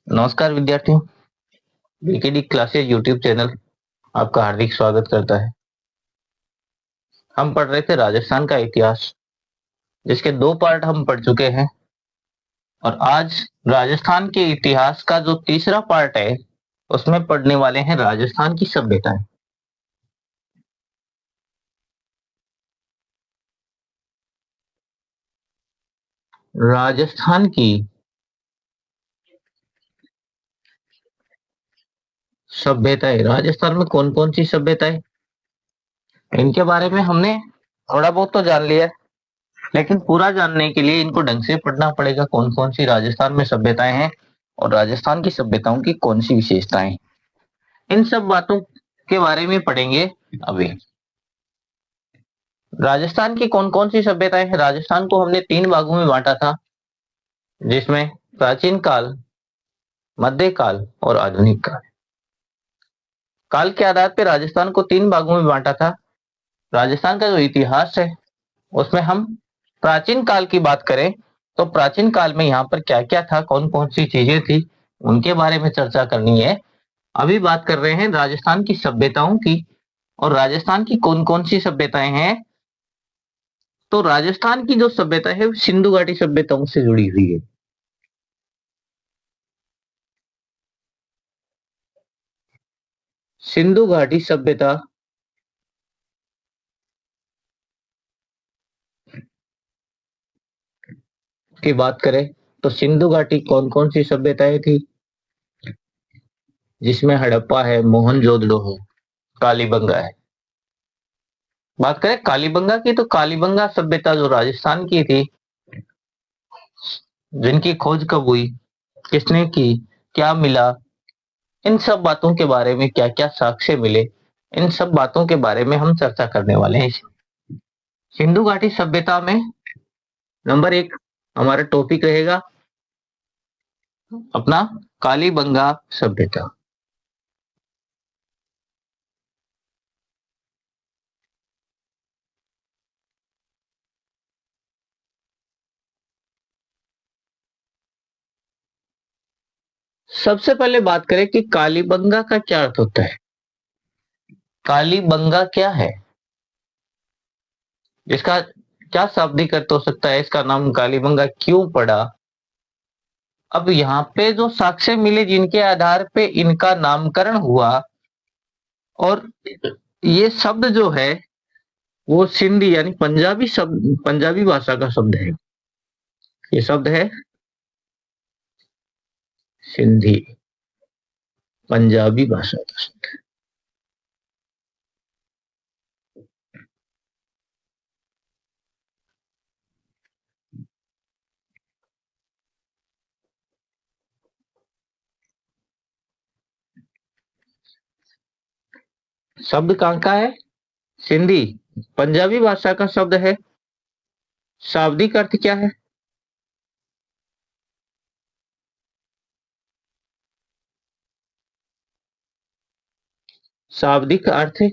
नमस्कार विद्यार्थियों। BKD classes YouTube channel आपका हार्दिक स्वागत करता है। हम पढ़ रहे थे राजस्थान का इतिहास, जिसके दो पार्ट हम पढ़ चुके हैं और आज राजस्थान के इतिहास का जो तीसरा पार्ट है उसमें पढ़ने वाले हैं राजस्थान की सभ्यताएं। राजस्थान की सभ्यताएं, राजस्थान में कौन कौन सी सभ्यताएं, इनके बारे में हमने थोड़ा बहुत तो जान लिया है, लेकिन पूरा जानने के लिए इनको ढंग से पढ़ना पड़ेगा। कौन कौन सी राजस्थान में सभ्यताएं हैं और राजस्थान की सभ्यताओं की कौन सी विशेषताएं, इन सब बातों के बारे में पढ़ेंगे अभी। राजस्थान की कौन कौन सी सभ्यताएं हैं। राजस्थान को हमने तीन भागों में बांटा था, जिसमें प्राचीन काल, मध्यकाल और आधुनिक काल। काल के आधार पर राजस्थान को तीन भागों में बांटा था। राजस्थान का जो इतिहास है उसमें हम प्राचीन काल की बात करें तो प्राचीन काल में यहाँ पर क्या क्या था, कौन कौन सी चीजें थी, उनके बारे में चर्चा करनी है। अभी बात कर रहे हैं राजस्थान की सभ्यताओं की, और राजस्थान की कौन कौन सी सभ्यताएं हैं। तो राजस्थान की जो सभ्यता है वो सिंधु घाटी सभ्यताओं से जुड़ी हुई है। सिंधु घाटी सभ्यता की बात करें तो सिंधु घाटी कौन कौन सी सभ्यताएं थी, जिसमें हड़प्पा है, मोहनजोदड़ो है, कालीबंगा है। बात करें कालीबंगा की तो कालीबंगा सभ्यता जो राजस्थान की थी, जिनकी खोज कब हुई, किसने की, क्या मिला, इन सब बातों के बारे में, क्या क्या साक्ष्य मिले, इन सब बातों के बारे में हम चर्चा करने वाले हैं। सिंधु घाटी सभ्यता में नंबर एक हमारा टॉपिक रहेगा अपना कालीबंगा सभ्यता। सबसे पहले बात करें कि कालीबंगा का क्या अर्थ होता है। कालीबंगा क्या है, इसका क्या शाब्दिक अर्थ हो सकता है, इसका नाम कालीबंगा क्यों पड़ा। अब यहाँ पे जो साक्ष्य मिले जिनके आधार पे इनका नामकरण हुआ, और ये शब्द जो है वो सिंधी यानी पंजाबी शब्द, पंजाबी भाषा का शब्द है। ये शब्द है सिंधी, पंजाबी भाषा का शब्द। शब्द कहाँ का है, सिंधी, पंजाबी भाषा का शब्द है। शाब्दिक अर्थ क्या है, शाब्दिक अर्थ है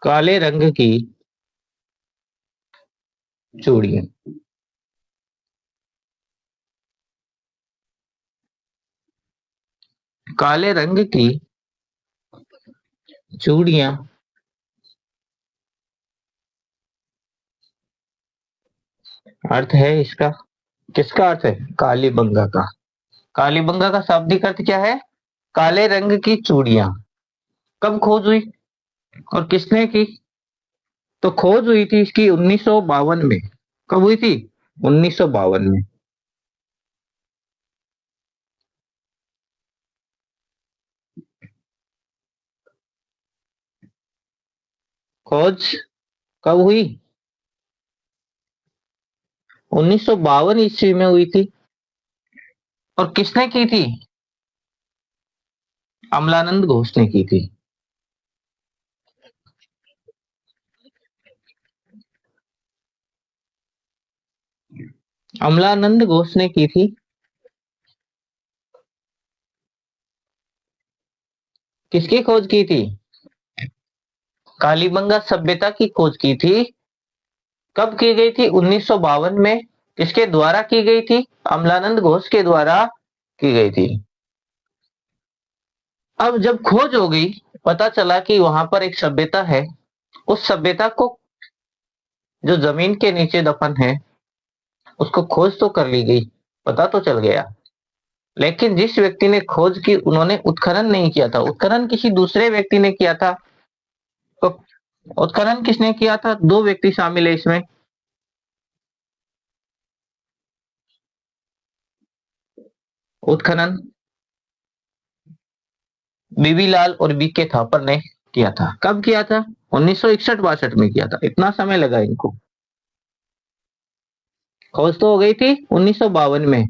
काले रंग की चूड़ियां। काले रंग की चूड़ियां अर्थ है इसका। किसका अर्थ है, कालीबंगा का। कालीबंगा का शाब्दिक अर्थ क्या है, काले रंग की चूड़ियां। कब खोज हुई और किसने की, तो खोज हुई थी इसकी 1952 में। कब हुई थी, 1952 में। खोज कब हुई, 1952 ईस्वी में हुई थी। और किसने की थी, अमलानंद घोष ने की थी। अमलानंद घोष ने की थी। किसकी खोज की थी, कालीबंगा सभ्यता की खोज की थी कब की गई थी? 1952 में। किसके द्वारा की गई थी? अमलानंद घोष के द्वारा की गई थी। अब जब खोज हो गई, पता चला कि वहां पर एक सभ्यता है, उस सभ्यता को जो जमीन के नीचे दफन है, उसको खोज तो कर ली गई, पता तो चल गया, लेकिन जिस व्यक्ति ने खोज की उन्होंने उत्खनन नहीं किया था, उत्खनन किसी दूसरे व्यक्ति ने किया था। तो उत्खनन किसने किया था? दो व्यक्ति शामिल है इसमें। उत्खनन बीबी लाल और बी के थापर ने किया था। कब किया था? 1961-62 में किया था। इतना समय लगा इनको। खोज तो हो गई थी 1952 में,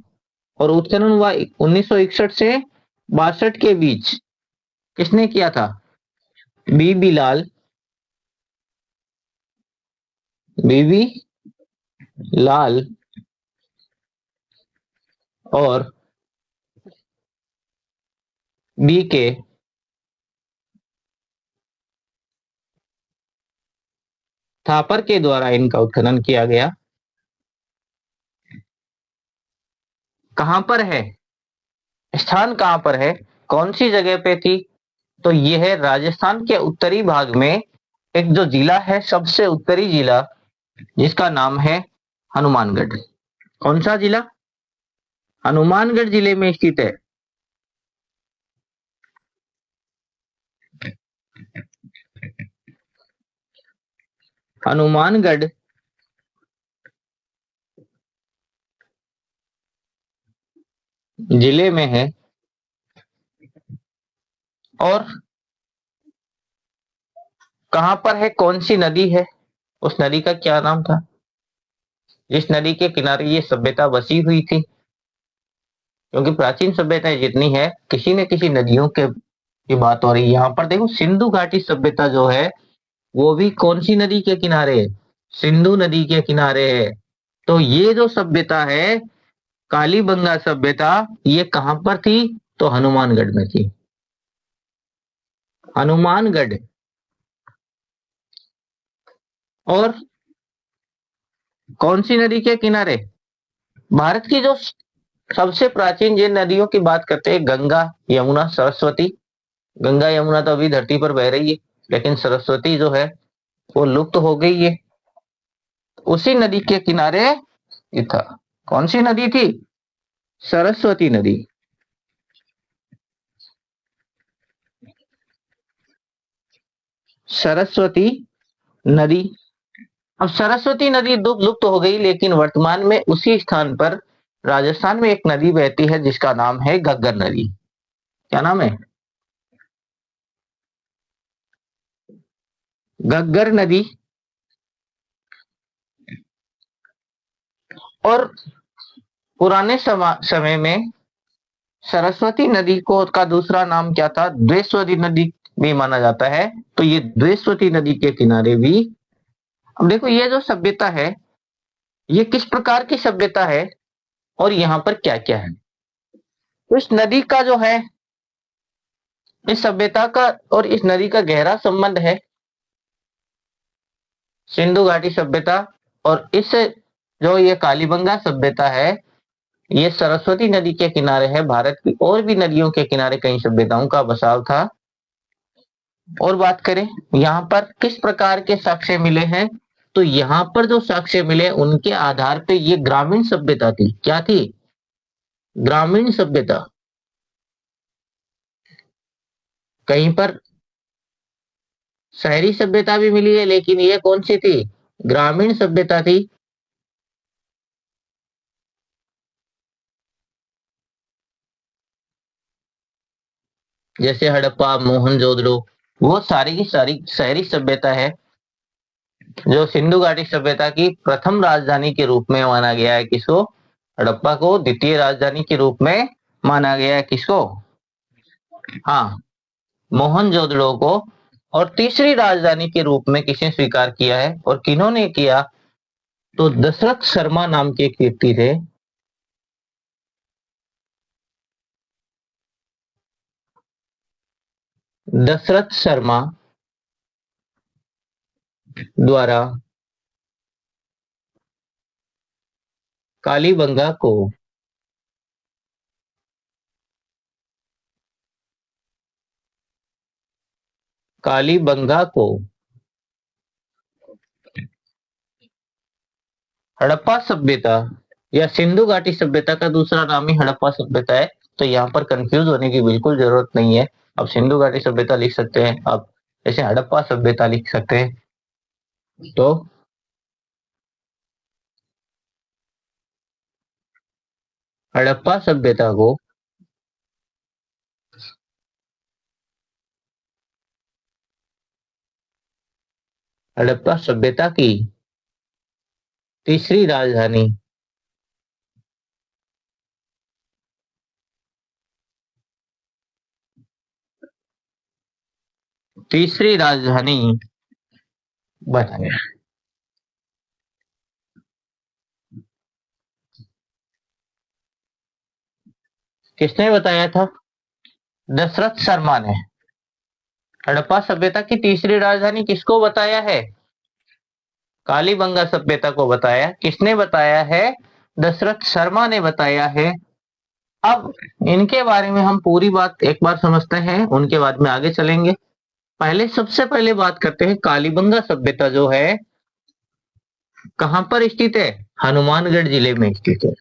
और उत्खनन हुआ 1961 से 62 के बीच। किसने किया था? बीबी लाल, बीबी लाल और बी के थापर के द्वारा इनका उत्खनन किया गया। कहां पर है? स्थान कहां पर है? कौन सी जगह पे थी? तो यह है राजस्थान के उत्तरी भाग में एक जो जिला है, सबसे उत्तरी जिला, जिसका नाम है हनुमानगढ़। कौन सा जिला? हनुमानगढ़ जिले में स्थित है। हनुमानगढ़ जिले में है। और कहां पर है? कौन सी नदी है? उस नदी का क्या नाम था? जिस नदी के किनारे ये सभ्यता बसी हुई थी, क्योंकि प्राचीन सभ्यताएं जितनी है, किसी न किसी नदियों के की बात हो रही है। यहाँ पर देखो, सिंधु घाटी सभ्यता जो है, वो भी कौन सी नदी के किनारे है? सिंधु नदी के किनारे है। तो ये जो सभ्यता है, कालीबंगा सभ्यता, ये कहां पर थी? तो हनुमानगढ़ में थी। हनुमानगढ़। और कौन सी नदी के किनारे? भारत की जो सबसे प्राचीन जिन नदियों की बात करते हैं, गंगा, यमुना, सरस्वती। गंगा यमुना तो अभी धरती पर बह रही है, लेकिन सरस्वती जो है वो लुप्त हो गई है। उसी नदी के किनारे ये था। कौन सी नदी थी? सरस्वती नदी। सरस्वती नदी। अब सरस्वती नदी लुप्त हो गई, लेकिन वर्तमान में उसी स्थान पर राजस्थान में एक नदी बहती है जिसका नाम है घग्गर नदी। क्या नाम है? घग्गर नदी। और पुराने समय में सरस्वती नदी को का दूसरा नाम क्या था? द्वेषवती नदी भी माना जाता है। तो ये द्वेषवती नदी के किनारे भी। अब देखो, ये जो सभ्यता है, ये किस प्रकार की सभ्यता है और यहाँ पर क्या क्या है। तो इस नदी का जो है, इस सभ्यता का और इस नदी का गहरा संबंध है। सिंधु घाटी सभ्यता और इस जो ये कालीबंगा सभ्यता है, ये सरस्वती नदी के किनारे है। भारत की और भी नदियों के किनारे कई सभ्यताओं का बसाव था। और बात करें यहाँ पर किस प्रकार के साक्ष्य मिले हैं, तो यहाँ पर जो साक्ष्य मिले उनके आधार पे ये ग्रामीण सभ्यता थी। क्या थी? ग्रामीण सभ्यता। कहीं पर शहरी सभ्यता भी मिली है, लेकिन ये कौन सी थी? ग्रामीण सभ्यता थी। जैसे हड़प्पा, मोहनजोदड़ो, वो सारी की सारी शहरी सभ्यता है। जो सिंधु घाटी सभ्यता की प्रथम राजधानी के रूप में माना गया है किसको? हड़प्पा को। द्वितीय राजधानी के रूप में माना गया है किसको? हाँ, मोहनजोदड़ो को। और तीसरी राजधानी के रूप में किसने स्वीकार किया है और किन्होंने किया? तो दशरथ शर्मा नाम के एक व्यक्ति थे। दशरथ शर्मा द्वारा कालीबंगा को हड़प्पा सभ्यता या सिंधु घाटी सभ्यता का दूसरा नाम ही हड़प्पा सभ्यता है। तो यहाँ पर कंफ्यूज होने की बिल्कुल जरूरत नहीं है। आप सिंधु घाटी सभ्यता लिख सकते हैं, आप जैसे हड़प्पा सभ्यता लिख सकते हैं। तो हड़प्पा सभ्यता को हड़प्पा सभ्यता की तीसरी राजधानी बताया। किसने बताया था? दशरथ शर्मा ने। हड़प्पा सभ्यता की तीसरी राजधानी किसको बताया है? कालीबंगा सभ्यता को बताया। किसने बताया है? दशरथ शर्मा ने बताया है। अब इनके बारे में हम पूरी बात एक बार समझते हैं, उनके बाद में आगे चलेंगे। सबसे पहले बात करते हैं, कालीबंगा सभ्यता जो है कहां पर स्थित है? हनुमानगढ़ जिले में स्थित है।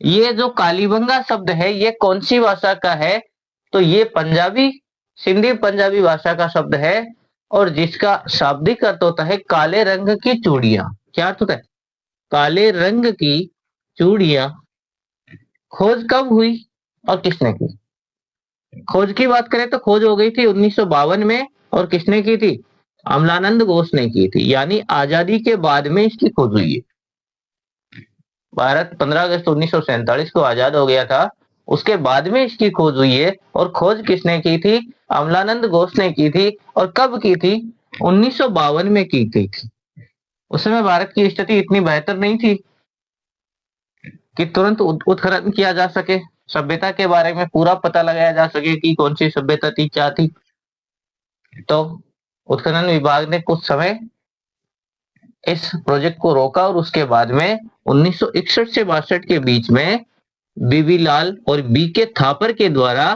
ये जो कालीबंगा शब्द है ये कौन सी भाषा का है? तो ये पंजाबी, सिंधी पंजाबी भाषा का शब्द है और जिसका शाब्दिक अर्थ होता है काले रंग की चूड़ियां। क्या अर्थ होता है? काले रंग की चूड़ियां। खोज कब हुई और किसने की? खोज की बात करें तो खोज हो गई थी 1952 में। और किसने की थी? अमलानंद घोष ने की थी। यानी आजादी के बाद में इसकी खोज हुई है। भारत 15 अगस्त 1947 को आजाद हो गया था, उसके बाद में इसकी खोज हुई है। और खोज किसने की थी? अमलानंद घोष ने की थी। और कब की थी? 1952 में की गई थी। उस समय भारत की स्थिति इतनी बेहतर नहीं थी कि तुरंत उत्खनन किया जा सके, सभ्यता के बारे में पूरा पता लगाया जा सके कि कौन सी सभ्यता थी, क्या थी। तो उत्खनन विभाग ने कुछ समय इस प्रोजेक्ट को रोका और उसके बाद में 1961 से 62 के बीच में बीबी लाल और बी के थापर के द्वारा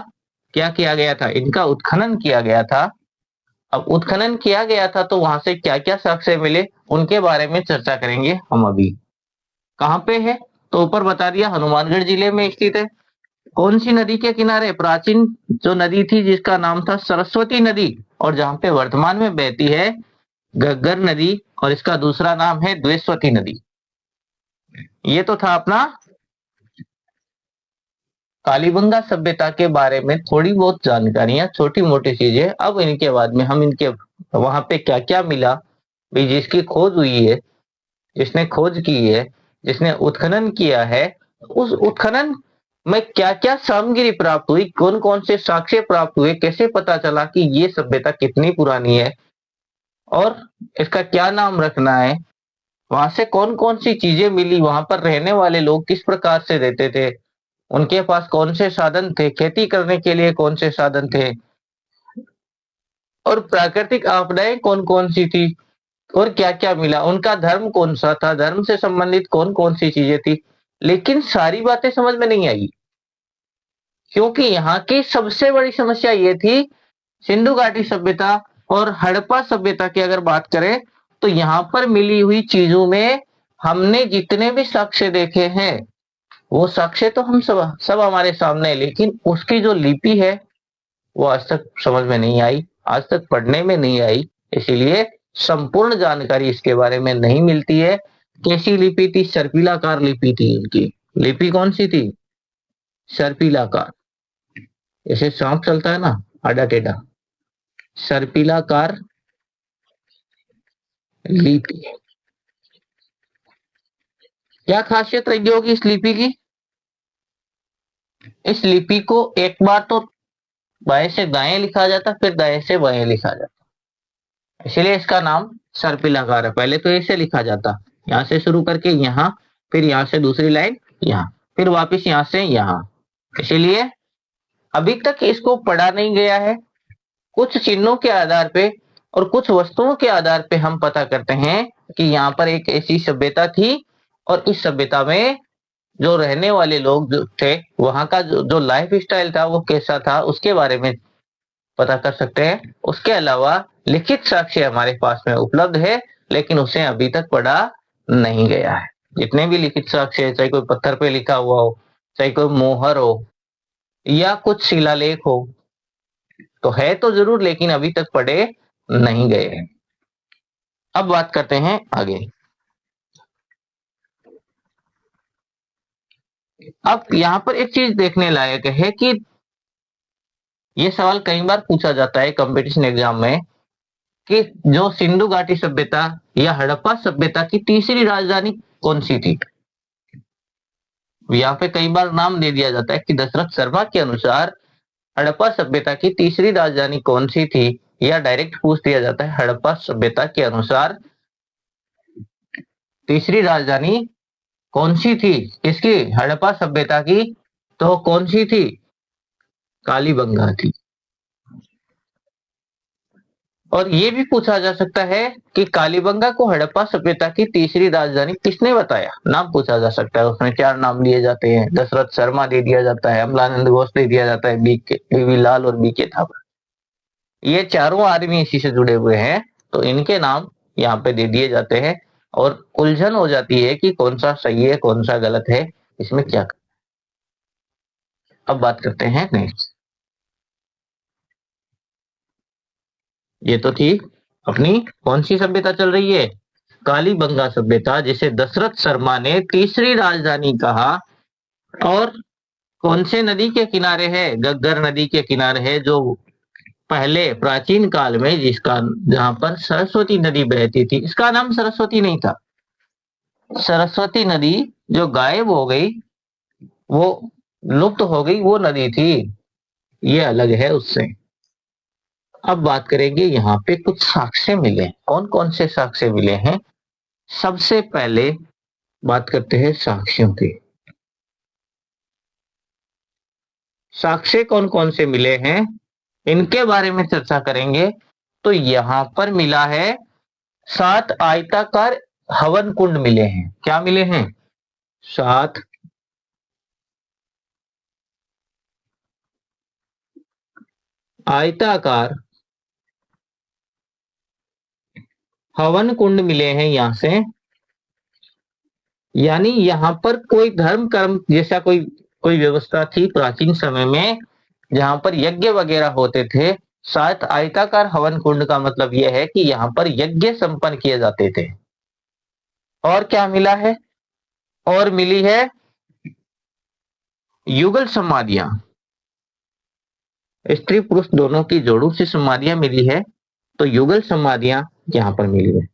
क्या किया गया था? इनका उत्खनन किया गया था। अब उत्खनन किया गया था तो वहां से क्या क्या साक्ष्य मिले उनके बारे में चर्चा करेंगे हम अभी। कहाँ पे है? तो ऊपर बता दिया, हनुमानगढ़ जिले में स्थित है। कौन सी नदी के किनारे? प्राचीन जो नदी थी जिसका नाम था सरस्वती नदी, और जहां पे वर्तमान में बहती है घग्गर नदी, और इसका दूसरा नाम है द्वेषवती नदी। ये तो था अपना कालीबंगा सभ्यता के बारे में थोड़ी बहुत जानकारियां, छोटी मोटी चीजें। अब इनके बाद में हम इनके वहां पे क्या क्या मिला भी, जिसकी खोज हुई है, जिसने खोज की है, जिसने उत्खनन किया है, उस उत्खनन में क्या क्या सामग्री प्राप्त हुई, कौन कौन से साक्ष्य प्राप्त हुए, कैसे पता चला कि ये सभ्यता कितनी पुरानी है और इसका क्या नाम रखना है, वहां से कौन कौन सी चीजें मिली, वहां पर रहने वाले लोग किस प्रकार से रहते थे, उनके पास कौन से साधन थे, खेती करने के लिए कौन से साधन थे, और प्राकृतिक आपदाएं कौन कौन सी थी, और क्या क्या मिला, उनका धर्म कौन सा था, धर्म से संबंधित कौन कौन सी चीजें थी। लेकिन सारी बातें समझ में नहीं आई, क्योंकि यहाँ की सबसे बड़ी समस्या ये थी, सिंधु घाटी सभ्यता और हड़प्पा सभ्यता की अगर बात करें तो यहाँ पर मिली हुई चीजों में हमने जितने भी साक्ष्य देखे हैं वो साक्ष्य तो हम सब सब हमारे सामने है, लेकिन उसकी जो लिपि है वो आज तक समझ में नहीं आई, आज तक पढ़ने में नहीं आई। इसीलिए संपूर्ण जानकारी इसके बारे में नहीं मिलती है। कैसी लिपि थी? सर्पिलाकार लिपि थी इनकी। लिपि कौन सी थी? सर्पिलाकार। जैसे सांप चलता है ना, आड़ा टेढ़ा, सर्पिलाकार लिपि। क्या खासियत रही होगी इस लिपि की? इस लिपि को एक बार तो बाएं से दाएं लिखा जाता, फिर दाएं से बाएं लिखा जाता, इसलिए इसका नाम सर्पिलाकार है। पहले तो ऐसे लिखा जाता, यहाँ से शुरू करके यहाँ, फिर यहाँ से दूसरी लाइन यहाँ, फिर वापस यहाँ से यहाँ। इसीलिए अभी तक इसको पढ़ा नहीं गया है। कुछ चिन्हों के आधार पे और कुछ वस्तुओं के आधार पे हम पता करते हैं कि यहाँ पर एक ऐसी सभ्यता थी और इस सभ्यता में जो रहने वाले लोग जो थे, वहाँ का जो लाइफ स्टाइल था वो कैसा था, उसके बारे में पता कर सकते हैं। उसके अलावा लिखित साक्ष्य हमारे पास में उपलब्ध है, लेकिन उसे अभी तक पढ़ा नहीं गया है। जितने भी लिखित साक्ष्य है, चाहे कोई पत्थर पे लिखा हुआ हो, चाहे कोई मोहर हो या कुछ शिलालेख हो, तो है तो जरूर, लेकिन अभी तक पढ़े नहीं गए हैं। अब बात करते हैं आगे। अब यहाँ पर एक चीज देखने लायक है कि ये सवाल कई बार पूछा जाता है कंपटीशन एग्जाम में कि जो सिंधु घाटी सभ्यता या हड़प्पा सभ्यता की तीसरी राजधानी कौन सी थी। यहाँ पे कई बार नाम दे दिया जाता है कि दशरथ शर्मा के अनुसार हड़प्पा सभ्यता की तीसरी राजधानी कौन सी थी, या डायरेक्ट पूछ दिया जाता है हड़प्पा सभ्यता के अनुसार तीसरी राजधानी कौन सी थी, किसकी, हड़प्पा सभ्यता की, तो कौन सी थी, कालीबंगा थी। और ये भी पूछा जा सकता है कि कालीबंगा को हड़प्पा सभ्यता की तीसरी राजधानी किसने बताया, नाम पूछा जा सकता है। उसमें 4 नाम लिए जाते हैं, दशरथ शर्मा दे दिया जाता है, अमलानंद घोष दे दिया जाता है, बीवी लाल और बीके थापा। ये चारों आदमी इसी से जुड़े हुए हैं, तो इनके नाम यहाँ पे दे दिए जाते हैं और उलझन हो जाती है कि कौन सा सही है कौन सा गलत है, इसमें क्या। अब बात करते हैं नेक्स्ट। ये तो थी अपनी कौन सी सभ्यता चल रही है, कालीबंगा सभ्यता, जिसे दशरथ शर्मा ने तीसरी राजधानी कहा। और कौन से नदी के किनारे है, गग्गर नदी के किनारे है, जो पहले प्राचीन काल में जिसका, जहां पर सरस्वती नदी बहती थी, इसका नाम सरस्वती नहीं था। सरस्वती नदी जो गायब हो गई, वो लुप्त हो गई, वो नदी थी, ये अलग है उससे। अब बात करेंगे यहाँ पे कुछ साक्ष्य मिले, कौन कौन से साक्ष्य मिले हैं। सबसे पहले बात करते हैं साक्ष्यों की। साक्ष्य कौन कौन से मिले हैं, इनके बारे में चर्चा करेंगे। तो यहां पर मिला है 7 आयताकार हवन कुंड मिले हैं। क्या मिले हैं, 7 आयताकार हवन कुंड मिले हैं यहां से। यानी यहां पर कोई धर्म कर्म जैसा कोई कोई व्यवस्था थी प्राचीन समय में, जहां पर यज्ञ वगैरह होते थे। 7 आयताकार हवन कुंड का मतलब यह है कि यहां पर यज्ञ संपन्न किए जाते थे। और क्या मिला है, और मिली है युगल समाधियां, स्त्री पुरुष दोनों की जोड़ों से समाधियां मिली है, तो युगल समाधियां यहां पर मिली है।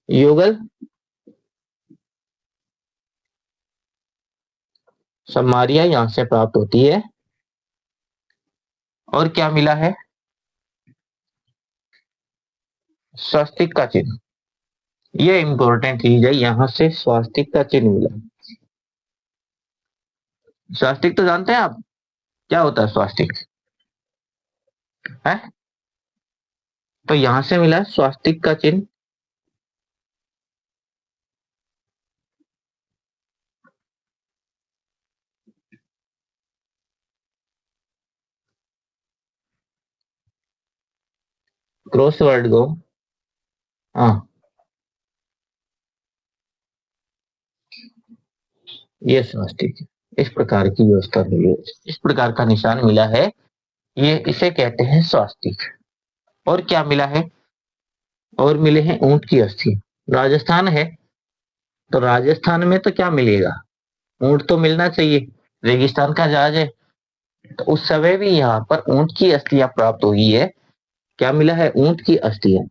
युगल समाधियां यहां से प्राप्त होती है। और क्या मिला है, स्वास्तिक का चिन्ह, ये इंपॉर्टेंट चीज है, यहां से स्वास्तिक का चिन्ह मिला। स्वास्तिक तो जानते हैं आप, क्या होता है स्वास्तिक है, तो यहां से मिला है स्वास्तिक का चिन्ह। क्रॉस वर्ड को, हाँ, ये स्वास्तिक है। इस प्रकार की व्यवस्था हुई है, इस प्रकार का निशान मिला है, ये इसे कहते हैं स्वास्तिक। और क्या मिला है, और मिले हैं ऊंट की अस्थि। राजस्थान है, तो राजस्थान में तो क्या मिलेगा, ऊंट तो मिलना चाहिए, रेगिस्तान का जहाज है। तो उस समय भी यहाँ पर ऊंट की अस्थियां प्राप्त हुई है। क्या मिला है, ऊंट की अस्थियां।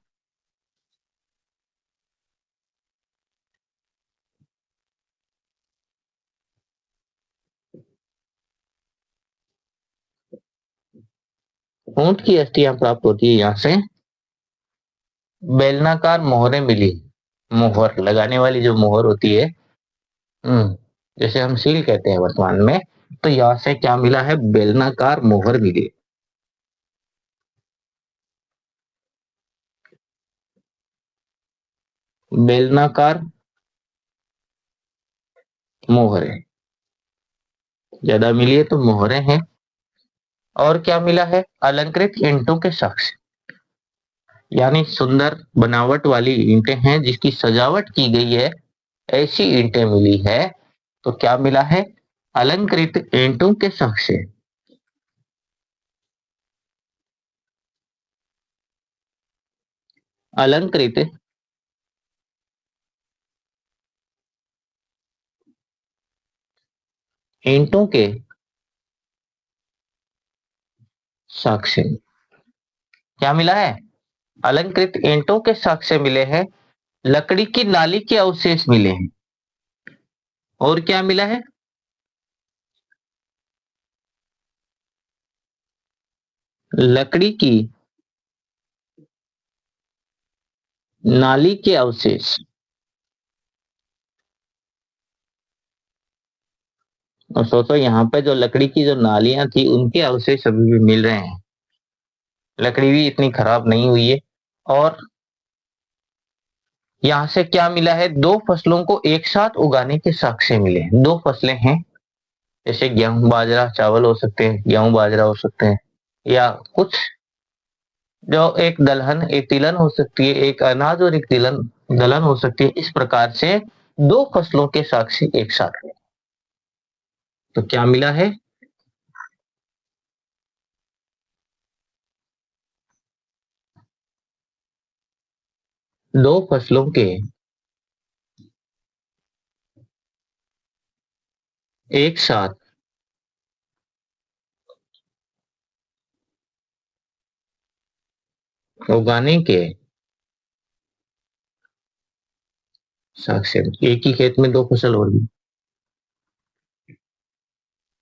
ऊंट की अस्थियां प्राप्त होती है यहाँ से। बेलनाकार मोहरें मिली, मोहर लगाने वाली जो मोहर होती है, जैसे हम सील कहते हैं वर्तमान में, तो यहाँ से क्या मिला है, बेलनाकार मोहर मिली। बेलनाकार मोहरे, ज्यादा मिली है तो मोहरे हैं। और क्या मिला है? अलंकृत ईंटों के साक्ष्य, यानी सुंदर बनावट वाली ईंटें हैं जिसकी सजावट की गई है, ऐसी ईंटें मिली है। तो क्या मिला है? अलंकृत ईंटों के साक्ष्य। अलंकृत ईंटों के साक्ष्य। क्या मिला है? अलंकृत ईंटों के साक्ष्य मिले हैं, लकड़ी की नाली के अवशेष मिले हैं। और क्या मिला है? लकड़ी की नाली के अवशेष। और सोचो यहाँ पे जो लकड़ी की जो नालियां थी उनके अवशेष अभी भी मिल रहे हैं, लकड़ी भी इतनी खराब नहीं हुई है। और यहाँ से क्या मिला है? दो फसलों को एक साथ उगाने के साक्ष्य मिले हैं। दो फसलें हैं, जैसे गेहूं बाजरा चावल हो सकते हैं, गेहूं बाजरा हो सकते हैं, या कुछ जो एक दलहन एक तिलहन हो सकती है, एक अनाज और एक तिलहन दलहन हो सकती है। इस प्रकार से दो फसलों के साक्ष्य एक साथ में। तो क्या मिला है? दो फसलों के एक साथ उगाने के साक्ष्य। एक ही खेत में दो फसल हो रही।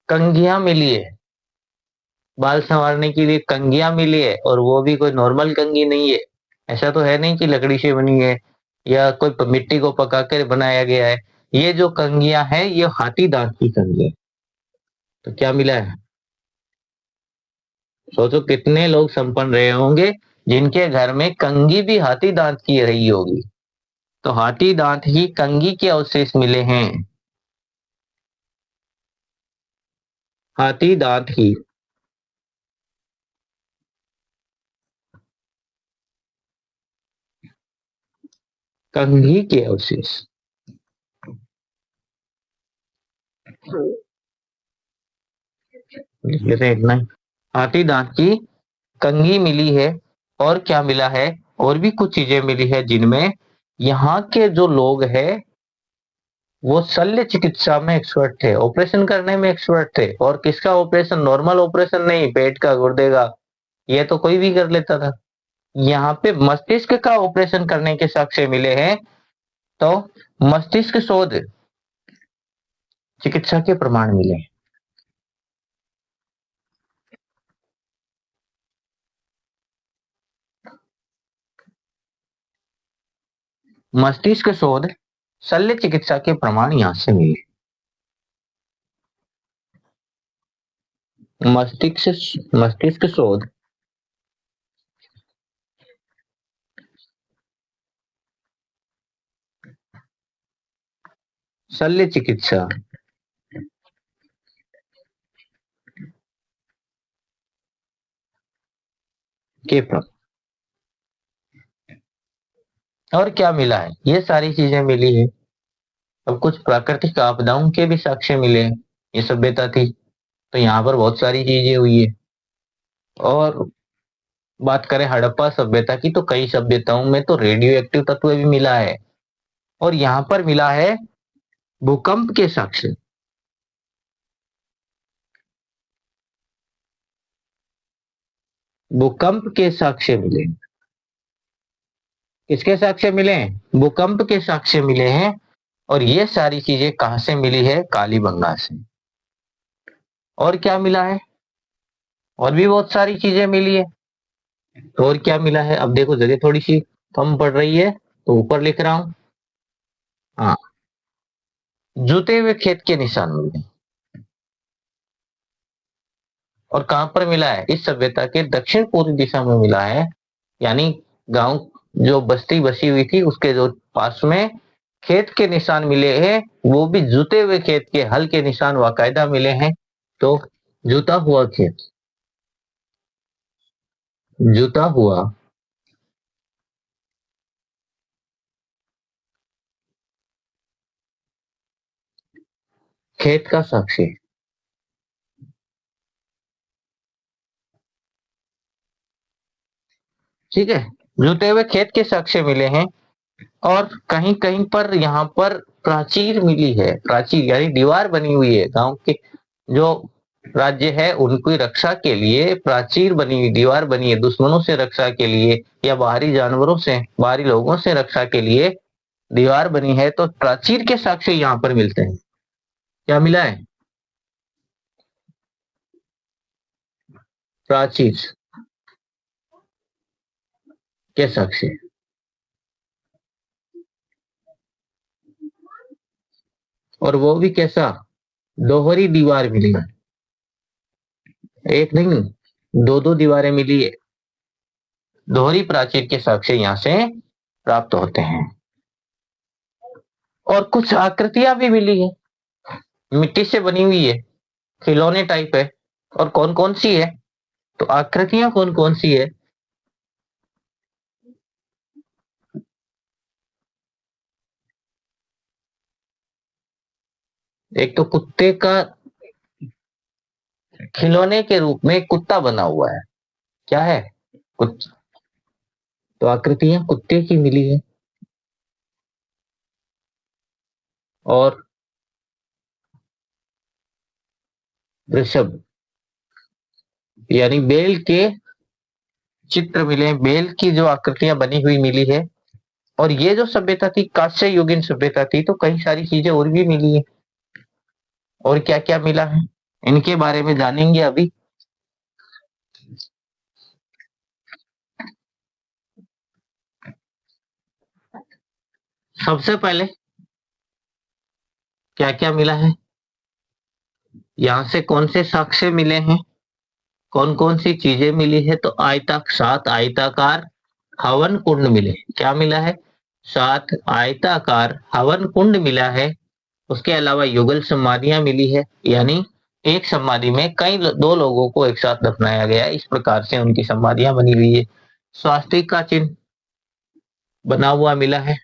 कंघियां मिली है, बाल संवारने के लिए कंघियां मिली है, और वो भी कोई नॉर्मल कंघी नहीं है। ऐसा तो है नहीं कि लकड़ी से बनी है या कोई मिट्टी को पका कर बनाया गया है। ये जो कंघियां है ये हाथी दांत की कंघी है। तो क्या मिला है? सोचो कितने लोग संपन्न रहे होंगे जिनके घर में कंघी भी हाथी दांत की रही होगी। तो हाथी दांत ही कंघी के अवशेष मिले हैं। हाथी दांत ही कंघी के अवशेष। लिख लेते हैं इतना ही। हाथी दांत की कंघी मिली है। और क्या मिला है? और भी कुछ चीजें मिली है जिनमें यहाँ के जो लोग हैं वो शल्य चिकित्सा में एक्सपर्ट थे, ऑपरेशन करने में एक्सपर्ट थे। और किसका ऑपरेशन? नॉर्मल ऑपरेशन नहीं, पेट का गुर्दे का, ये तो कोई भी कर लेता था। यहाँ पे मस्तिष्क का ऑपरेशन करने के साक्ष्य मिले हैं। तो मस्तिष्क शोध चिकित्सा के प्रमाण मिले हैं। मस्तिष्क शोध शल्य चिकित्सा के प्रमाण यहाँ से मिले। मस्तिष्क मस्तिष्क शोध शल्य चिकित्सा के प्रमाण। और क्या मिला है? ये सारी चीजें मिली है। अब कुछ प्राकृतिक आपदाओं के भी साक्ष्य मिले हैं। ये सभ्यता थी तो यहाँ पर बहुत सारी चीजें हुई है। और बात करें हड़प्पा सभ्यता की तो कई सभ्यताओं में तो रेडियो एक्टिव तत्व भी मिला है। और यहाँ पर मिला है भूकंप के साक्ष्य। भूकंप के साक्ष्य मिले। किसके साक्ष्य मिले हैं? भूकंप के साक्ष्य मिले हैं। और ये सारी चीजें कहां से मिली है? कालीबंगा से। और क्या मिला है? और भी बहुत सारी चीजें मिली है। तो और क्या मिला है? अब देखो जगह थोड़ी सी कम पड़ रही है तो ऊपर लिख रहा हूं। हाँ, जुते हुए खेत के निशान मिले। और कहां पर मिला है? इस सभ्यता के दक्षिण पूर्व दिशा में मिला है, यानी गांव जो बस्ती बसी हुई थी उसके जो पास में खेत के निशान मिले हैं, वो भी जुते हुए खेत के हल के निशान बाकायदा मिले हैं। तो जुता हुआ खेत, जुता हुआ खेत का साक्षी। ठीक है, जुते हुए खेत के साक्ष्य मिले हैं। और कहीं कहीं पर यहाँ पर प्राचीर मिली है, प्राचीर यानी दीवार बनी हुई है। गांव के जो राज्य है उनकी रक्षा के लिए प्राचीर बनी हुई, दीवार बनी है, दुश्मनों से रक्षा के लिए या बाहरी जानवरों से, बाहरी लोगों से रक्षा के लिए दीवार बनी है। तो प्राचीर के साक्ष्य यहाँ पर मिलते हैं। क्या मिला है? प्राचीर के साक्ष्य। और वो भी कैसा? दोहरी दीवार मिली है, एक नहीं, दो दो दीवारें मिली है। दोहरी प्राचीर के साक्ष्य यहाँ से प्राप्त होते हैं। और कुछ आकृतियां भी मिली है, मिट्टी से बनी हुई है, खिलौने टाइप है। और कौन कौन सी है? तो आकृतियां कौन कौन सी है? एक तो कुत्ते का, खिलौने के रूप में कुत्ता बना हुआ है। क्या है? कुछ। तो आकृतियां कुत्ते की मिली है। और वृषभ यानी बैल के चित्र मिले हैं, बैल की जो आकृतियां बनी हुई मिली है। और ये जो सभ्यता थी कांस्य युगीन सभ्यता थी, तो कई सारी चीजें और भी मिली है। और क्या क्या मिला है इनके बारे में जानेंगे अभी। सबसे पहले क्या क्या मिला है, यहाँ से कौन से साक्ष्य मिले हैं, कौन कौन सी चीजें मिली है। तो सात आयताकार हवन कुंड मिले। क्या मिला है? सात आयताकार हवन कुंड मिला है। उसके अलावा युगल समाधियां मिली है, यानी एक समाधि में दो लोगों को एक साथ दफनाया गया, इस प्रकार से उनकी समाधियां बनी हुई है। स्वास्तिक का चिन्ह बना हुआ मिला है।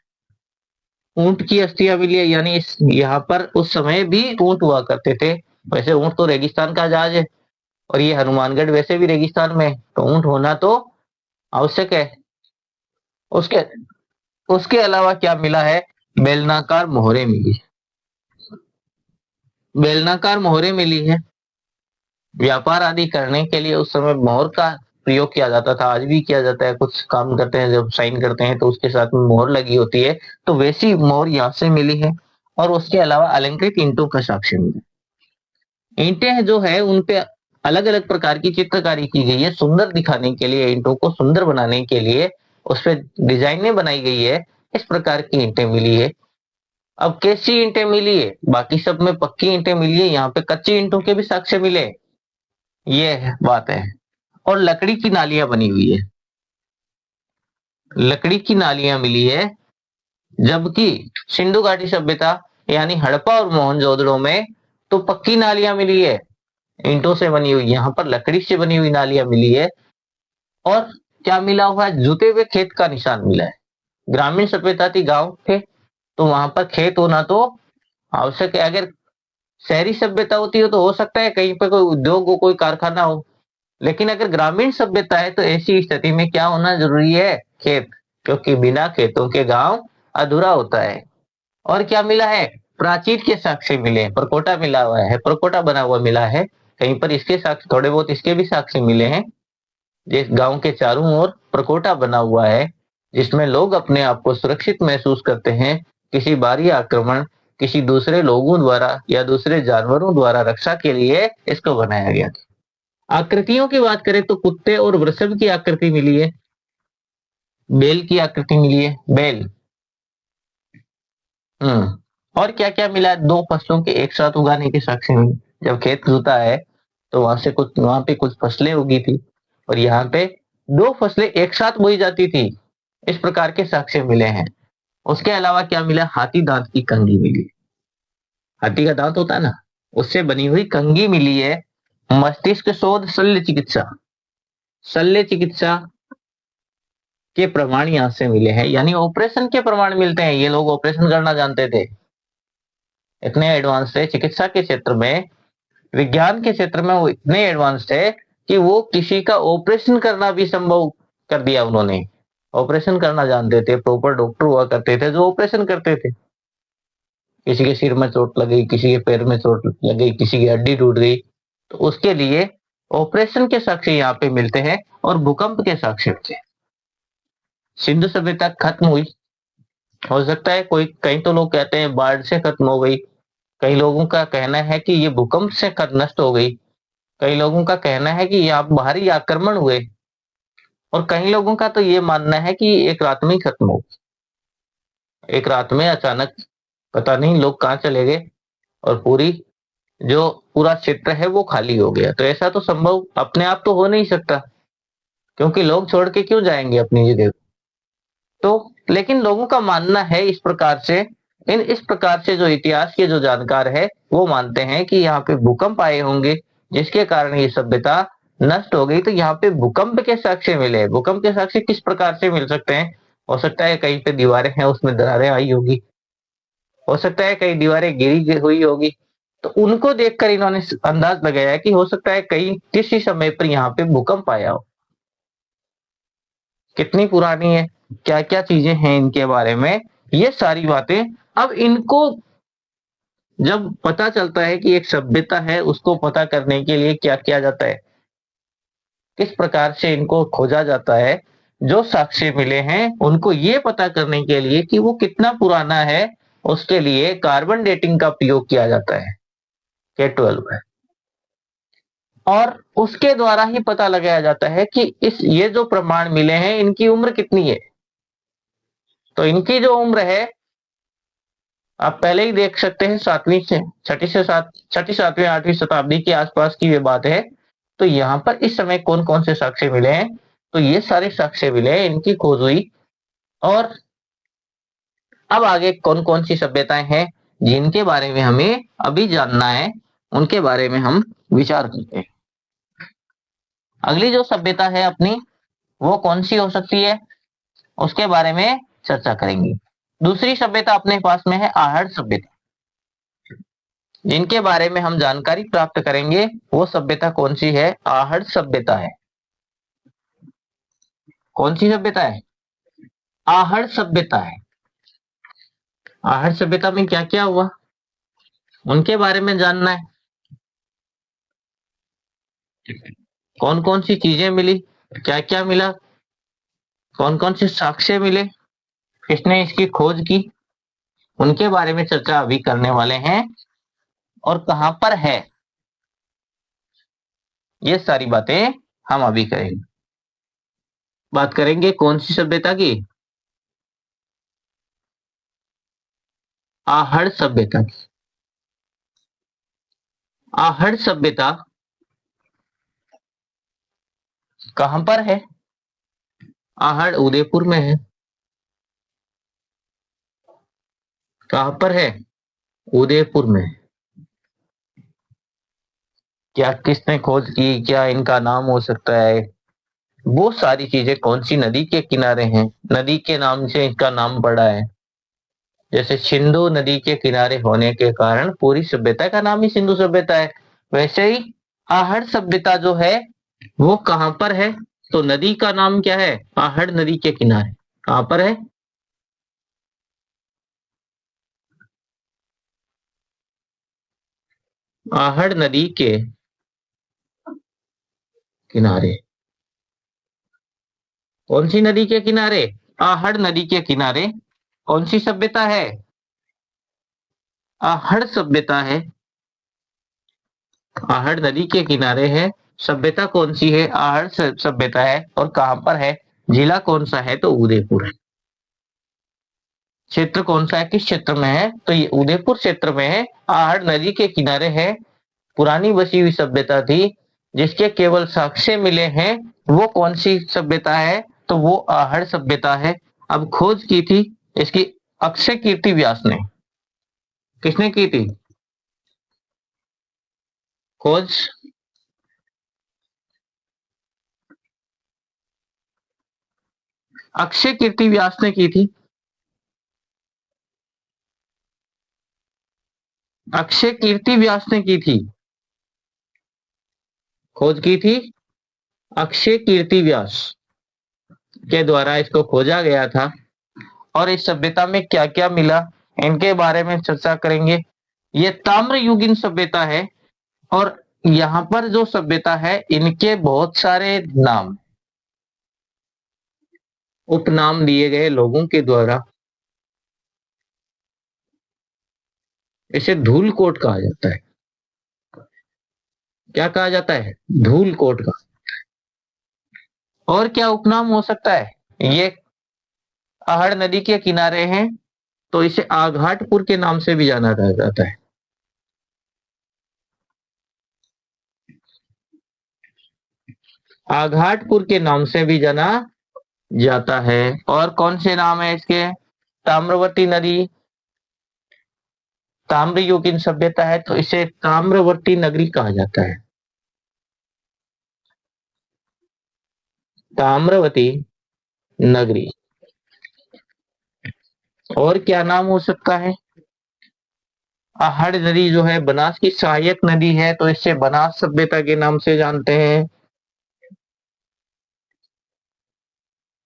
ऊंट की अस्थियां मिली है, यानी इस यहाँ पर उस समय भी ऊंट हुआ करते थे। वैसे ऊंट तो रेगिस्तान का जहाज है, और ये हनुमानगढ़ वैसे भी रेगिस्तान में है, तो ऊंट होना तो आवश्यक है। उसके उसके अलावा क्या मिला है? बेलनाकार मोहरे मिली। बेलनाकार मोहरे मिली है। व्यापार आदि करने के लिए उस समय मोहर का प्रयोग किया जाता था, आज भी किया जाता है। कुछ काम करते हैं जब साइन करते हैं तो उसके साथ में मोहर लगी होती है, तो वैसी मोहर यहाँ से मिली है। और उसके अलावा अलंकृत ईंटों का साक्ष्य मिला। ईंटें जो है उन पे अलग अलग प्रकार की चित्रकारी की गई है, सुंदर दिखाने के लिए, ईंटों को सुंदर बनाने के लिए उस पे डिजाइनें बनाई गई है। इस प्रकार की ईंटें मिली है। अब कैसी ईंटें मिली है? बाकी सब में पक्की ईंटें मिली है, यहाँ पे कच्ची ईंटों के भी साक्ष्य मिले, ये बात है। और लकड़ी की नालियां बनी हुई है, लकड़ी की नालियां मिली है। जबकि सिंधु घाटी सभ्यता यानी हड़प्पा और मोहनजोदड़ो में तो पक्की नालियां मिली है, ईंटों से बनी हुई। यहाँ पर लकड़ी से बनी हुई नालियां मिली है। और क्या मिला हुआ है? जुते हुए खेत का निशान मिला है। ग्रामीण सभ्यता थी, गांव थे, तो वहां पर खेत होना तो आवश्यक है। अगर शहरी सभ्यता होती है तो हो सकता है कहीं पर कोई उद्योग हो, कोई कारखाना हो। लेकिन अगर ग्रामीण सभ्यता है तो ऐसी स्थिति में क्या होना जरूरी है? खेत, क्योंकि बिना खेतों के गांव अधूरा होता है। और क्या मिला है? प्राचीर के साक्ष्य मिले हैं, परकोटा मिला हुआ है, परकोटा बना हुआ मिला है। कहीं पर इसके साक्ष्य, थोड़े बहुत इसके भी साक्ष्य मिले हैं। जिस गांव के चारों ओर प्रकोटा बना हुआ है, जिसमें लोग अपने आप को सुरक्षित महसूस करते हैं, किसी बाहरी आक्रमण, किसी दूसरे लोगों द्वारा या दूसरे जानवरों द्वारा रक्षा के लिए इसको बनाया गया था। आकृतियों की बात करें तो कुत्ते और वृषभ की आकृति मिली है, बैल की आकृति मिली है, बैल। और क्या क्या मिला है? दो फसलों के एक साथ उगाने के साक्ष्य मिले। जब खेत जुता है तो वहां पे कुछ फसलें उगी थी, और यहाँ पे दो फसलें एक साथ बोई जाती थी। इस प्रकार के साक्ष्य मिले हैं। उसके अलावा क्या मिला? हाथी दांत की कंघी मिली। हाथी का दांत होता है ना, उससे बनी हुई कंघी मिली है। मस्तिष्क शोध शल्य चिकित्सा, शल्य चिकित्सा के प्रमाण यहां से मिले हैं, यानी ऑपरेशन के प्रमाण मिलते हैं। ये लोग ऑपरेशन करना जानते थे, इतने एडवांस थे चिकित्सा के क्षेत्र में, विज्ञान के क्षेत्र में वो इतने एडवांस थे कि वो किसी का ऑपरेशन करना भी संभव कर दिया उन्होंने। ऑपरेशन करना जानते थे, प्रॉपर डॉक्टर हुआ करते थे जो ऑपरेशन करते थे। किसी के सिर में चोट लग गई, किसी के पैर में चोट लग गई, किसी की हड्डी टूट गई, तो उसके लिए ऑपरेशन के साक्ष्य यहाँ पे मिलते हैं और भूकंप के साक्ष्य मिलते हैं। सिंधु सभ्यता खत्म हुई, हो सकता है कोई, कई तो लोग कहते हैं बाढ़ से खत्म हो गई, कई लोगों का कहना है कि ये भूकंप से नष्ट हो गई, कई लोगों का कहना है कि यहाँ बाहरी आक्रमण हुए, और कई लोगों का तो ये मानना है कि एक रात में ही खत्म हो, एक रात में अचानक पता नहीं लोग कहाँ चले गए और जो पूरा क्षेत्र है वो खाली हो गया। तो ऐसा तो संभव अपने आप तो हो नहीं सकता, क्योंकि लोग छोड़ के क्यों जाएंगे अपनी जगह। तो लेकिन लोगों का मानना है इस प्रकार से, इस प्रकार से जो इतिहास के जो जानकार है वो मानते हैं कि यहाँ पे भूकंप आए होंगे जिसके कारण ये सभ्यता नष्ट हो गई। तो यहाँ पे भूकंप के साक्ष्य मिले। भूकंप के साक्ष्य किस प्रकार से मिल सकते हैं? हो सकता है कहीं पे दीवारें हैं उसमें दरारें आई होगी, हो सकता है कई दीवारें गिरी हुई होगी, तो उनको देखकर इन्होंने अंदाज लगाया कि हो सकता है कहीं किसी समय पर यहाँ पे भूकंप आया हो। कितनी पुरानी है, क्या क्या चीजें हैं इनके बारे में, ये सारी बातें। अब इनको जब पता चलता है कि एक सभ्यता है, उसको पता करने के लिए क्या किया जाता है, किस प्रकार से इनको खोजा जाता है। जो साक्ष्य मिले हैं उनको ये पता करने के लिए कि वो कितना पुराना है, उसके लिए कार्बन डेटिंग का प्रयोग किया जाता है, K12 है, और उसके द्वारा ही पता लगाया जाता है कि ये जो प्रमाण मिले हैं इनकी उम्र कितनी है। तो इनकी जो उम्र है आप पहले ही देख सकते हैं, छठी सातवीं आठवीं शताब्दी के आसपास की ये बात है। तो यहाँ पर इस समय कौन कौन से साक्ष्य मिले हैं? तो ये सारे साक्ष्य मिले हैं, इनकी खोज हुई। और अब आगे कौन कौन सी सभ्यताएं हैं जिनके बारे में हमें अभी जानना है, उनके बारे में हम विचार करते हैं। अगली जो सभ्यता है अपनी, वो कौन सी हो सकती है, उसके बारे में चर्चा करेंगे। दूसरी सभ्यता अपने पास में है आहड़ सभ्यता, जिनके बारे में हम जानकारी प्राप्त करेंगे। वो सभ्यता कौन सी है? आहड़ सभ्यता है। कौन सी सभ्यता है? आहड़ सभ्यता है। आहड़ सभ्यता में क्या क्या हुआ उनके बारे में जानना है। कौन कौन सी चीजें मिली, क्या क्या मिला, कौन कौन से साक्ष्य मिले, किसने इसकी खोज की, उनके बारे में चर्चा अभी करने वाले हैं। और कहां पर है, ये सारी बातें हम अभी करेंगे। बात करेंगे कौन सी सभ्यता की? आहड़ सभ्यता की। आहड़ सभ्यता कहां पर है? आहड़ उदयपुर में है। कहां पर है? उदयपुर में। क्या किसने खोज की, क्या इनका नाम हो सकता है, वो सारी चीजें, कौन सी नदी के किनारे हैं, नदी के नाम से इसका नाम पड़ा है। जैसे सिंधु नदी के किनारे होने के कारण पूरी सभ्यता का नाम ही सिंधु सभ्यता है, वैसे ही आहड़ सभ्यता जो है वो कहां पर है? तो नदी का नाम क्या है? आहड़ नदी के किनारे। कहां पर है? आहड़ नदी के किनारे। कौन सी नदी के किनारे? आहड़ नदी के किनारे। कौन सी सभ्यता है? आहड़ सभ्यता है। आहड़ नदी के किनारे है। सभ्यता कौन सी है? आहड़ सभ्यता है। और कहां पर है? जिला कौन सा है? तो उदयपुर है। क्षेत्र कौन सा है, किस क्षेत्र में है? तो ये उदयपुर क्षेत्र में है, आहड़ नदी के किनारे है। पुरानी बसी हुई सभ्यता थी जिसके केवल साक्ष्य मिले हैं। वो कौन सी सभ्यता है? तो वो आहड़ सभ्यता है। अब खोज की थी इसकी अक्षय कीर्ति व्यास ने। किसने की थी खोज? अक्षय कीर्ति व्यास ने की थी। अक्षय कीर्ति व्यास ने की थी। खोज की थी अक्षय कीर्ति व्यास के द्वारा इसको खोजा गया था। और इस सभ्यता में क्या क्या मिला इनके बारे में चर्चा करेंगे। ये ताम्रयुगीन सभ्यता है और यहाँ पर जो सभ्यता है इनके बहुत सारे नाम उपनाम दिए गए लोगों के द्वारा। इसे धूलकोट कहा जाता है। क्या कहा जाता है? धूलकोट का। और क्या उपनाम हो सकता है? ये आहड़ नदी के किनारे हैं तो इसे आघाटपुर के नाम से भी जाना जाता है। आघाटपुर के नाम से भी जाना जाता है। और कौन से नाम है इसके? ताम्रवती नदी ताम्रयुगीन सभ्यता है तो इसे ताम्रवर्ती नगरी कहा जाता है। ताम्रवती नगरी। और क्या नाम हो सकता है? आहड़ नदी जो है बनास की सहायक नदी है तो इसे बनास सभ्यता के नाम से जानते हैं।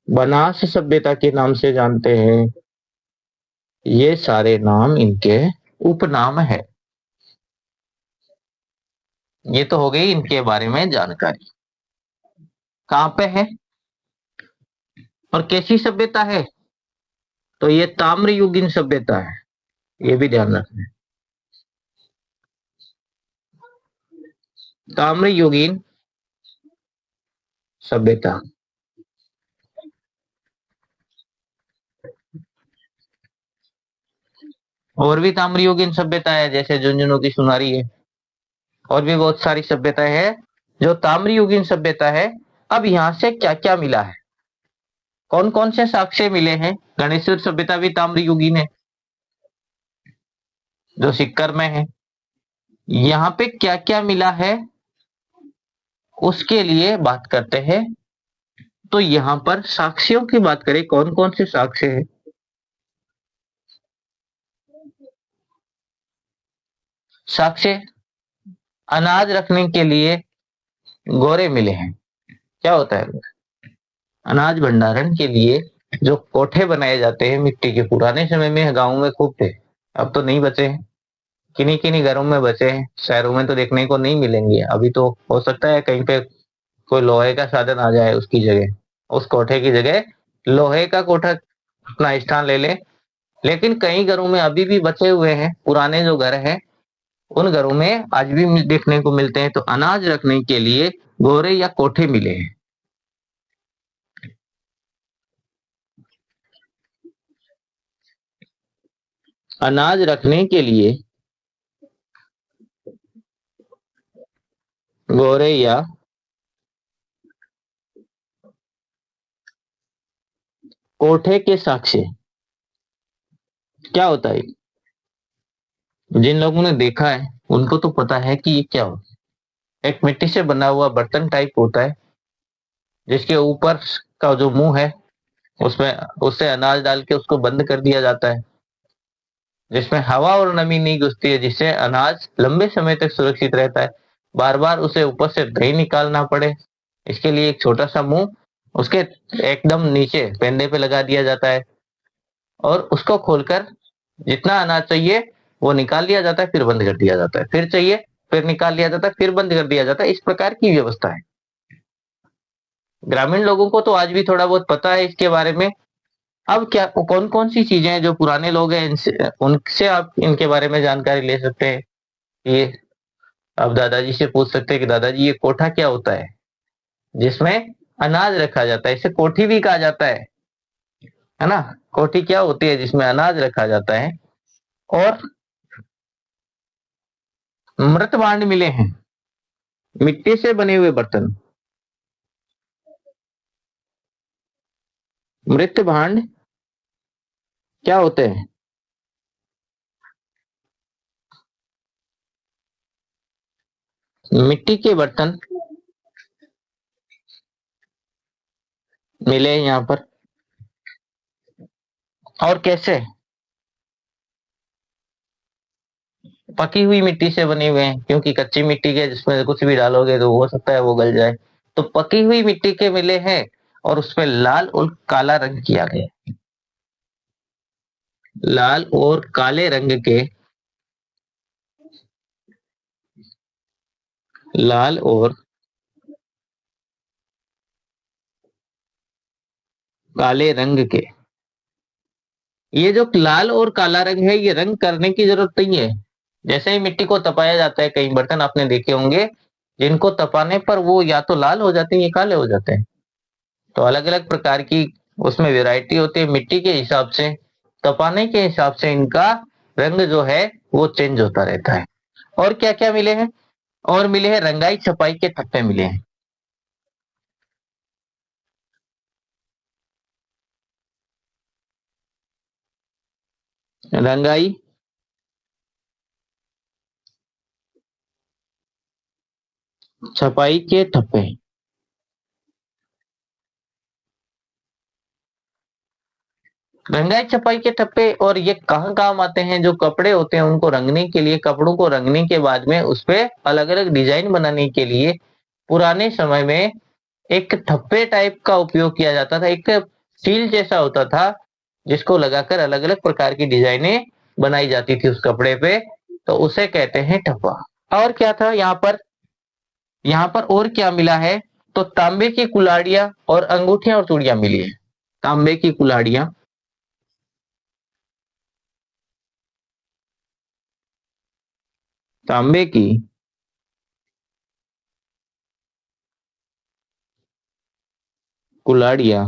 बनास सभ्यता के नाम से जानते हैं। ये सारे नाम इनके उपनाम है। ये तो हो गई इनके बारे में जानकारी। कहाँ पे है और कैसी सभ्यता है? तो ये ताम्रयुगीन सभ्यता है। ये भी ध्यान रखना है। ताम्रयुगीन सभ्यता। और भी ताम्रयुगीन सभ्यता है जैसे झुंझुनू की सुनारी है। और भी बहुत सारी सभ्यताएं हैं जो ताम्रयुगीन सभ्यता है। अब यहाँ से क्या क्या मिला है? कौन कौन से साक्ष्य मिले हैं? गणेश सभ्यता भी ताम्रयुगीन है जो सिक्कर में है। यहाँ पे क्या क्या मिला है उसके लिए बात करते हैं। तो यहाँ पर साक्ष्यों की बात करें कौन कौन से साक्ष्य है? साक्ष्य अनाज रखने के लिए गोरे मिले हैं। क्या होता है? अनाज भंडारण के लिए जो कोठे बनाए जाते हैं मिट्टी के, पुराने समय में गांव में खूब थे, अब तो नहीं बचे हैं। किन्हीं किन्हीं घरों में बचे हैं, शहरों में तो देखने को नहीं मिलेंगे। अभी तो हो सकता है कहीं पे कोई लोहे का साधन आ जाए उसकी जगह, उस कोठे की जगह लोहे का कोठा अपना स्थान ले ले। लेकिन कई घरों में अभी भी बचे हुए हैं पुराने जो घर हैं, उन घरों में आज भी देखने को मिलते हैं। तो अनाज रखने के लिए गोरे या कोठे मिले हैं। अनाज रखने के लिए गोरे या कोठे के साक्ष्य क्या होता है? जिन लोगों ने देखा है उनको तो पता है कि ये क्या होता है। एक मिट्टी से बना हुआ बर्तन टाइप होता है जिसके ऊपर का जो मुंह है उसमें उससे अनाज डाल के उसको बंद कर दिया जाता है, जिसमें हवा और नमी नहीं घुसती है, जिससे अनाज लंबे समय तक सुरक्षित रहता है। बार बार उसे ऊपर से दही निकालना पड़े इसके लिए एक छोटा सा मुंह उसके एकदम नीचे पेंदे पे लगा दिया जाता है। और उसको खोलकर जितना अनाज चाहिए वो निकाल लिया जाता है, फिर बंद कर दिया जाता है, फिर चाहिए फिर निकाल लिया जाता है, फिर बंद कर दिया जाता है। इस प्रकार की व्यवस्था है। ग्रामीण लोगों को तो आज भी थोड़ा बहुत पता है इसके बारे में। अब क्या कौन कौन सी चीजें हैं जो पुराने लोग हैं इनसे उनसे आप इनके बारे में जानकारी ले सकते हैं। ये आप दादाजी से पूछ सकते हैं कि दादाजी ये कोठा क्या होता है जिसमें अनाज रखा जाता है? इसे कोठी भी कहा जाता है ना। कोठी क्या होती है? जिसमें अनाज रखा जाता है। और मृत भांड मिले हैं, मिट्टी से बने हुए बर्तन। मृत भांड क्या होते हैं? मिट्टी के बर्तन मिले यहाँ पर। और कैसे? पकी हुई मिट्टी से बने हुए हैं, क्योंकि कच्ची मिट्टी के जिसमें कुछ भी डालोगे तो हो सकता है वो गल जाए। तो पकी हुई मिट्टी के मिले हैं और उसमें लाल और काला रंग किया गया। लाल और काले रंग के, लाल और काले रंग के, ये जो लाल और काला रंग है ये रंग करने की जरूरत नहीं है। जैसे ही मिट्टी को तपाया जाता है, कई बर्तन आपने देखे होंगे जिनको तपाने पर वो या तो लाल हो जाते हैं या काले हो जाते हैं। तो अलग अलग प्रकार की उसमें वैरायटी होती है, मिट्टी के हिसाब से, तपाने के हिसाब से इनका रंग जो है वो चेंज होता रहता है। और क्या क्या मिले हैं? और मिले हैं रंगाई छपाई के थप्पे मिले हैं। रंगाई छपाई के थप्पे। रंगाई छपाई के ठप्पे, और ये कहाँ काम आते हैं? जो कपड़े होते हैं उनको रंगने के लिए, कपड़ों को रंगने के बाद में उस पे अलग अलग डिजाइन बनाने के लिए पुराने समय में एक ठप्पे टाइप का उपयोग किया जाता था। एक सील जैसा होता था जिसको लगाकर अलग अलग प्रकार की डिजाइनें बनाई जाती थी उस कपड़े पे, तो उसे कहते हैं ठप्पा। और क्या था यहाँ पर? यहाँ पर और क्या मिला है? तो तांबे की कुल्हाड़ियां और अंगूठियां और चूड़ियां मिली है। तांबे की कुल्हाड़ियां, तांबे की कुल्हाड़ियां,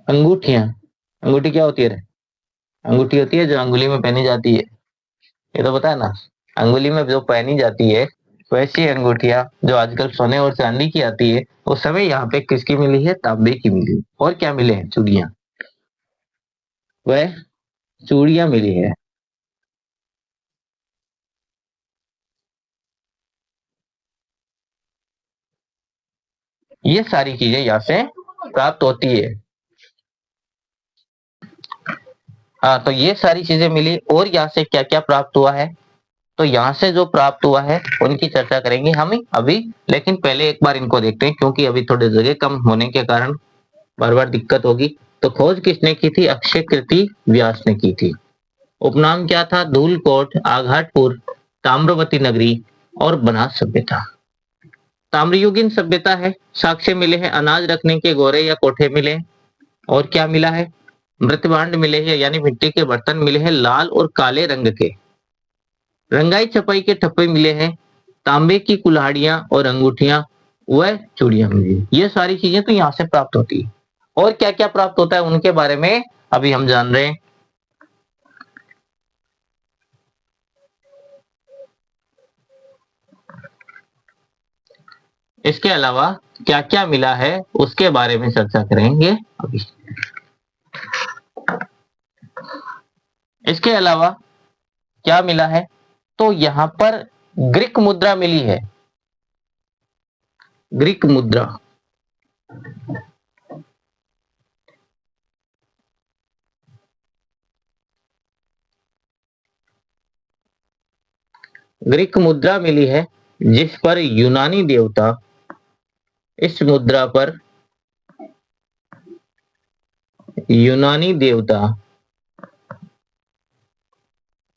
अंगूठियां। अंगूठी क्या होती है रे? अंगूठी होती है जो अंगुली में पहनी जाती है, ये तो पता है ना। अंगुली में जो पहनी जाती है वैसी अंगूठियां जो आजकल सोने और चांदी की आती है, उस समय यहाँ पे किसकी मिली है? तांबे की मिली है। और क्या मिले हैं? चूड़ियां, वह चूड़ियां मिली है। ये सारी चीजें यहाँ से प्राप्त होती है। हाँ, तो ये सारी चीजें मिली, और यहाँ से क्या क्या प्राप्त हुआ है? तो यहाँ से जो प्राप्त हुआ है उनकी चर्चा करेंगे हम अभी। लेकिन पहले एक बार इनको देखते हैं, क्योंकि अभी थोड़े जगह कम होने के कारण बार बार दिक्कत होगी। तो खोज किसने की थी? अक्षय कृति व्यास ने की थी। उपनाम क्या था? धूलकोट, आघाटपुर, ताम्रवती नगरी और बनास सभ्यता। ताम्रयुगीन सभ्यता है। साक्ष्य मिले हैं अनाज रखने के गोरे या कोठे मिले। और क्या मिला है? मृतभांड मिले हैं, यानी मिट्टी के बर्तन मिले हैं लाल और काले रंग के। रंगाई छपाई के ठप्पे मिले हैं। तांबे की कुल्हाड़ियां और अंगूठियां व चूड़ियां मिली हैं। ये सारी चीजें तो यहाँ से प्राप्त होती है। और क्या क्या प्राप्त होता है उनके बारे में अभी हम जान रहे हैं। इसके अलावा क्या क्या मिला है उसके बारे में चर्चा करेंगे अभी। इसके अलावा क्या मिला है? तो यहाँ पर ग्रीक मुद्रा मिली है। ग्रीक मुद्रा, ग्रीक मुद्रा मिली है जिस पर यूनानी देवता, इस मुद्रा पर यूनानी देवता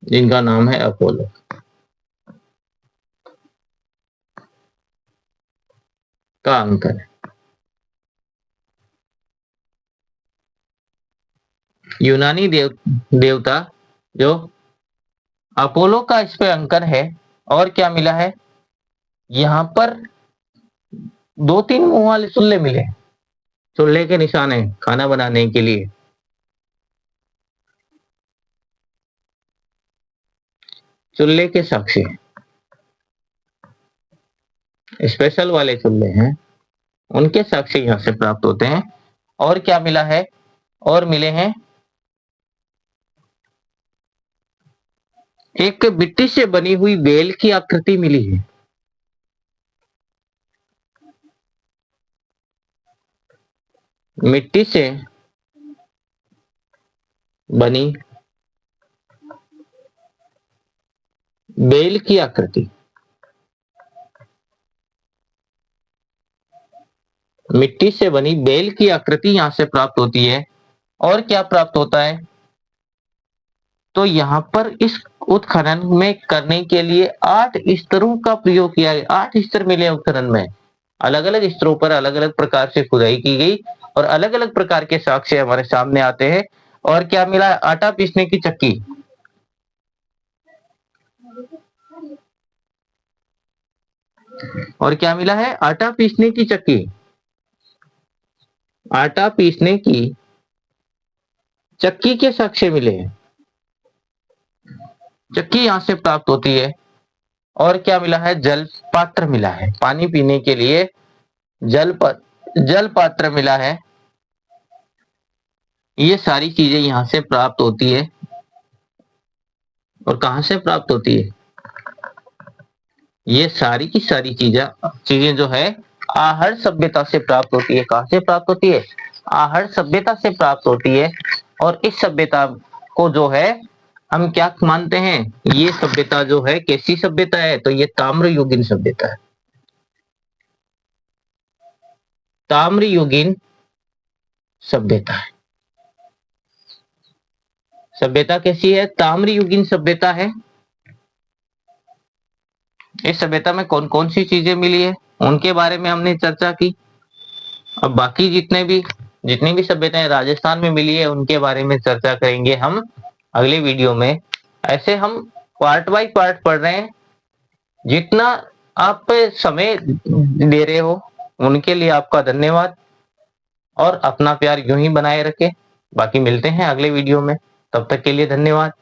जिनका नाम है अपोलो का अंकन है। यूनानी देवता जो अपोलो का इस पे अंकन है। और क्या मिला है? यहाँ पर दो तीन मुंह वाले चूल्हे मिले। चूल्हे के निशान है खाना बनाने के लिए। चूल्हे के साक्ष्य, स्पेशल वाले चूल्हे हैं उनके साक्ष्य यहाँ से प्राप्त होते हैं। और क्या मिला है, और मिले हैं एक मिट्टी से बनी हुई बेल की आकृति मिली है। मिट्टी से बनी बेल की आकृति, मिट्टी से बनी बेल की आकृति यहां से प्राप्त होती है। और क्या प्राप्त होता है, तो यहाँ पर इस उत्खनन में करने के लिए 8 स्तरों का प्रयोग किया गया। 8 स्तर मिले उत्खनन में, अलग अलग स्तरों पर अलग अलग प्रकार से खुदाई की गई और अलग अलग प्रकार के साक्ष्य हमारे सामने आते हैं। और क्या मिला, आटा पीसने की चक्की, और क्या मिला है, आटा पीसने की चक्की। आटा पीसने की चक्की के साक्ष्य मिले हैं, चक्की यहां से प्राप्त होती है। और क्या मिला है, जल पात्र मिला है, पानी पीने के लिए जल पात्र मिला है। ये सारी चीजें यहां से प्राप्त होती है। और कहां से प्राप्त होती है, ये सारी की सारी चीजें जो है आहड़ सभ्यता से प्राप्त होती है। कहां से प्राप्त होती है, आहड़ सभ्यता से प्राप्त होती है। और इस सभ्यता को जो है हम क्या मानते हैं, ये सभ्यता जो है कैसी सभ्यता है, तो ये ताम्रयुगीन सभ्यता है। ताम्रयुगीन सभ्यता है। सभ्यता कैसी है, ताम्रयुगीन सभ्यता है। इस सभ्यता में कौन कौन सी चीजें मिली है उनके बारे में हमने चर्चा की। अब बाकी जितनी भी सभ्यताएं राजस्थान में मिली है उनके बारे में चर्चा करेंगे हम अगले वीडियो में। ऐसे हम पार्ट बाय पार्ट पढ़ रहे हैं। जितना आप समय दे रहे हो उनके लिए आपका धन्यवाद, और अपना प्यार यूं ही बनाए रखें। बाकी मिलते हैं अगले वीडियो में, तब तक के लिए धन्यवाद।